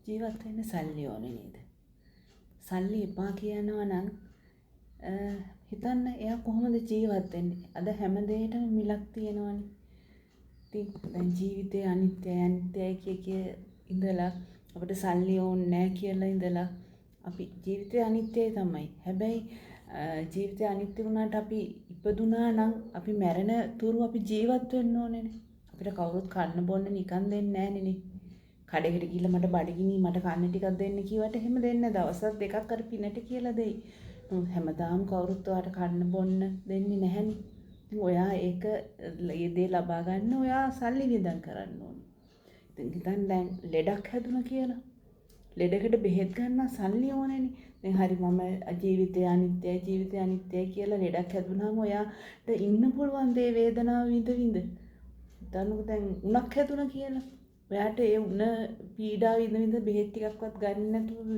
ජීවත් වෙන්න සල්ලි ඕනේ නේද? සල්ලි එපා කියනවා නම් හිතන්න එයා කොහොමද ජීවත් වෙන්නේ? අද හැම දෙයකටම මිලක් තියෙනවනේ. ඉතින් දැන් ජීවිතේ අනිත්‍යයි කිය ඉඳලා අපිට සල්ලි ඕනේ නැහැ කියලා ඉඳලා අපි ජීවිතේ අනිත්‍යයි තමයි. හැබැයි ජීවිතේ අනිත්‍ය වුණාට අපි ඉපදුනා නම් අපි මැරෙන තුරු අපි ජීවත් වෙන්න ඕනේනේ. අපිට කවුරුත් කන්න බොන්න නිකන් දෙන්නේ නැහනේ. කඩේකට ගිහිල්ලා මට බඩගිනි මට කන්න ටිකක් දෙන්න කිව්වට එහෙම දෙන්නේ දවස් දෙකක් අර පිනට කියලා දෙයි. හැමදාම කවුරුත් ඔයාට කන්න බොන්න දෙන්නේ නැහනේ. ඉතින් ඔයා ඒක ඒ දේ ලබා ගන්න ඔයා සල්ලි වියදම් කරන්න ඕනේ. ඉතින් හිතන්න දැන් ලෙඩක් හැදුණා කියලා. ලෙඩකට බෙහෙත් ගන්න සල්ලි ඕනේනේ. දැන් හරි මම ජීවිතය අනිත්‍යයි කියලා ලෙඩක් හැදුනහම ඔයාට ඉන්න පුළුවන් දේ වේදනාව විඳ. හිතන්නකෝ දැන් උණක් හැදුණා කියලා. ඔයාට ඒ උණ පීඩාව විඳ බෙහෙත් ටිකක්වත් ගන්න නැතුව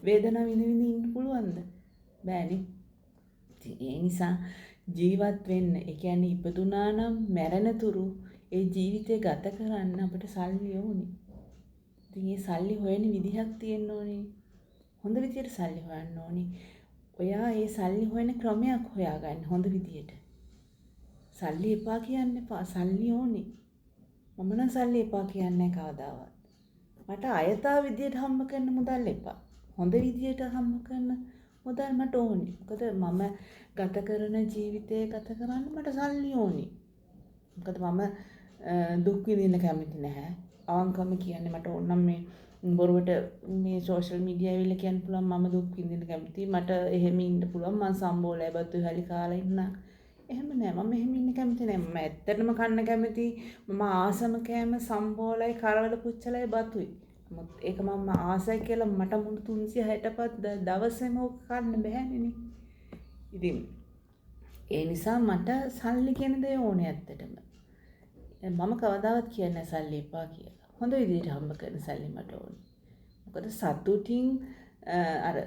වේදනාව විඳ ඉන්න පුළුවන්ද? බෑනේ. ඒ නිසා ජීවත් වෙන්න, ඒ කියන්නේ ඉපදුනා නම් මැරෙන තුරු ඒ ජීවිතය ගත කරන්න අපිට සල්ලි ඕනේ. ඉතින් මේ සල්ලි හොයන විදිහක් තියෙන්න ඕනේ. හොඳ විදියට සල්ලි හොයන්න ඕනේ. ඔයා ඒ සල්ලි හොයන ක්‍රමයක් හොයාගන්න හොඳ විදියට. සල්ලි එපා කියන්න එපා. සල්ලි ඕනේ. මම නම් සල්ලි එපා කියන්නේ කවදාවත්. මට අයථා විදියට හම්බ කරන මුදල් එපා. හොඳ විදියට හම්බ කරන මුදල් මට ඕනේ. මොකද මම ගත කරන ජීවිතය ගත කරන්න මට සල්ලි ඕනේ. මොකද මම දුක් විඳින්න කැමති නැහැ. අවංකවම කියන්නේ මට ඕනම් මේ බොරුවට මේ සෝෂල් මීඩියා ඇවිල්ලා කියන්න පුළුවන් මම දුක් විඳින්න කැමතියි. මට එහෙම ඉන්න පුළුවන්. මං සම්බෝලයි බතු හැලි කාලා ඉන්න. එහෙම නෑ. මම එහෙම ඉන්න කැමති නෑ. මම ඇත්තටම කන්න කැමති. මම ආසම කෑම සම්බෝලයි කරවල පුච්චලයි බතුයි. මොකද ඒක මම ආසයි කියලා මට මුළු 365 දවසේම ඕක කන්න බෑනේ. ඉතින් ඒ නිසා මට සල්ලි කියන දේ ඕනේ ඇත්තටම. මම කවදාවත් කියන්නේ සල්ලි එපා කියලා. හොඳ විදිහට හම්බ කරන සල්ලි මට ඕනේ. මොකද සතුටින් අර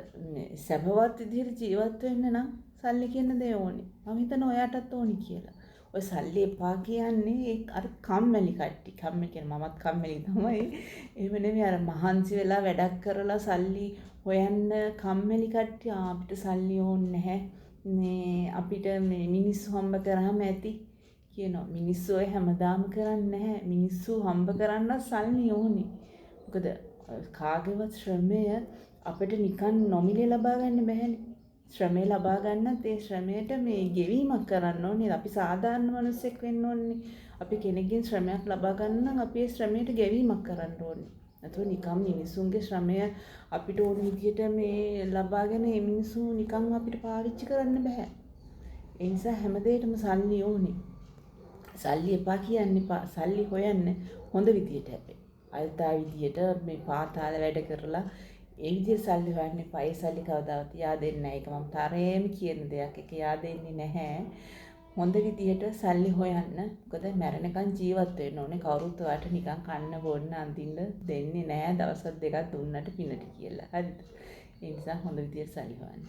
සැපවත් විදිහට ජීවත් වෙන්න නම් සල්ලි කියන දේ ඕනේ. මම හිතනවා ඔයාටත් ඕනි කියලා. ඔය සල්ලි එපා කියන්නේ ඒ අර කම්මැලි කට්ටිය. කම්මැලි කියන්නේ මමත් කම්මැලි තමයි. එහෙම නෙමෙයි අර මහන්සි වෙලා වැඩක් කරලා සල්ලි හොයන්න කම්මැලි කට්ටිය අපිට සල්ලි ඕනේ නැහැ. මේ අපිට මේ මිනිස්සු හම්බ කරාම ඇති කියනවා. මිනිස්සු ඔය හැමදාම කරන්නේ නැහැ. මිනිස්සු හම්බ කරන්න සල්ලි ඕනේ. මොකද කාගේවත් ශ්‍රමය අපිට නිකන් නොමිලේ ලබා ගන්න බෑනේ. ශ්‍රමය ලබා ගන්නත් ඒ ශ්‍රමයට මේ ගෙවීමක් කරන්න ඕනේ. අපි සාමාන්‍ය මිනිස්සෙක් වෙන්න ඕනේ. අපි කෙනෙක්ගෙන් ශ්‍රමයක් ලබා ගන්න නම් අපි ඒ ශ්‍රමයට ගෙවීමක් කරන්න ඕනේ. නැත්නම් නිකම් මිනිසුන්ගේ ශ්‍රමය අපිට ඕන විදිහට මේ ලබාගෙන මේ මිනිස්සු නිකන් අපිට පාවිච්චි කරන්න බෑ. ඒ නිසා හැමදේටම සල්ලි ඕනේ. සල්ලි එපා කියන්න එපා. සල්ලි හොයන්න හොඳ විදියට හැබැයි. අයථා විදියට මේ පාතාල වැඩ කරලා ඒ විදිහට සල්ලි හොයන්න එපා. ඒ සල්ලි කවදාවත් yaadෙන්නේ නැහැ. ඒක මම තරේම කියන දෙයක්. ඒක yaadෙන්නේ නැහැ. හොඳ විදියට සල්ලි හොයන්න. මොකද මැරෙනකන් ජීවත් වෙන්න ඕනේ. කවුරුත් ඔයාට නිකන් කන්න බොන්න අඳින්න දෙන්නේ නැහැ. දවස් දෙකක් දුන්නට පිනට කියලා. හරිද? ඒ නිසා හොඳ විදියට සල්ලි හොයන්න.